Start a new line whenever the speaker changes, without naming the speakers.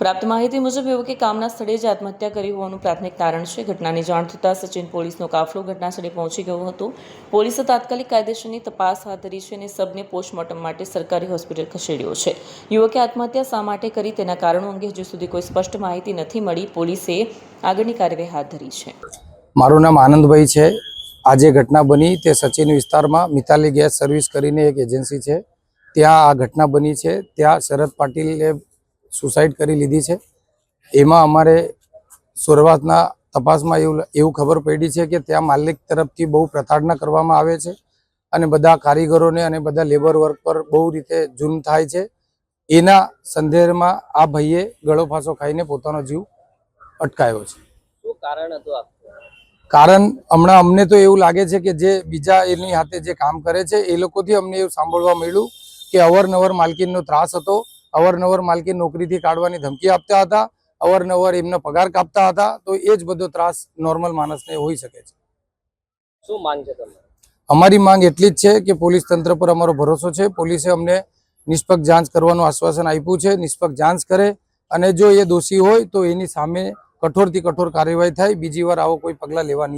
પ્રાપ્ત માહિતી મુજબ યુવકે કામના સ્થળે જ આત્મહત્યા કરી હોવાનું પ્રાથમિક તારણ છે। ઘટનાની જાણ થતાં સચિન પોલીસનો કાફલો ઘટનાસ્થળે પહોંચી ગયો હતો। પોલીસે તાત્કાલિક કાયદેસરની તપાસ હાથ ધરી છે અને શબને પોસ્ટમોર્ટમ માટે સરકારી હોસ્પિટલ ખસેડ્યો છે। યુવકે આત્મહત્યા શા માટે કરી તેના કારણો અંગે હજુ સુધી કોઈ સ્પષ્ટ માહિતી નથી મળી। પોલીસે આગળની કાર્યવાહી હાથ ધરી છે।
મારું નામ આનંદભાઈ છે। આજે ઘટના બની તે સચિન વિસ્તારમાં મિતાલી ગેસ સર્વિસ કરીને એક એજન્સી છે, ત્યાં આ ઘટના બની છે। ત્યાં શરદ પાટીલે સુસાઇડ કરી લીધી છે। એમાં અમારે શરૂઆતના તપાસમાં એવું ખબર પડી છે કે ત્યાં માલિક તરફથી બહુ પ્રતાડના કરવામાં આવે છે અને બધા કારીગરોને અને બધા લેબર વર્ક પર બહુ રીતે જુલ્મ થાય છે। એના સંદર્ભમાં આ ભાઈએ ગળો ફાંસો ખાઈને પોતાનો જીવ અટકાવ્યો છે।
શું કારણ હતું?
કારણ હમણાં અમને તો એવું લાગે છે કે જે બીજા એની હાથે જે કામ કરે છે એ લોકોથી અમને એવું સાંભળવા મળ્યું કે અવારનવાર માલકીનનો ત્રાસ હતો, અવારનવાર માલકીન નોકરીથી કાઢવાની ધમકી આપતા હતા, અવારનવાર એમનો પગાર કાપતા હતા। તો એ જ બધો ત્રાસ નોર્મલ માણસને હોઈ શકે છે।
શું માંગ છે તમારી?
અમારી માંગ એટલી જ છે કે પોલીસ તંત્ર પર અમારો ભરોસો છે। પોલીસે અમને નિષ્પક્ષ જાંચ કરવાનું આશ્વાસન આપ્યું છે। નિષ્પક્ષ જાંચ કરે અને જો એ દોષી હોય તો એની સામે કઠોરથી કઠોર કાર્યવાહી થાય। બીજી વાર આવો કોઈ પગલાં લેવા નહીં।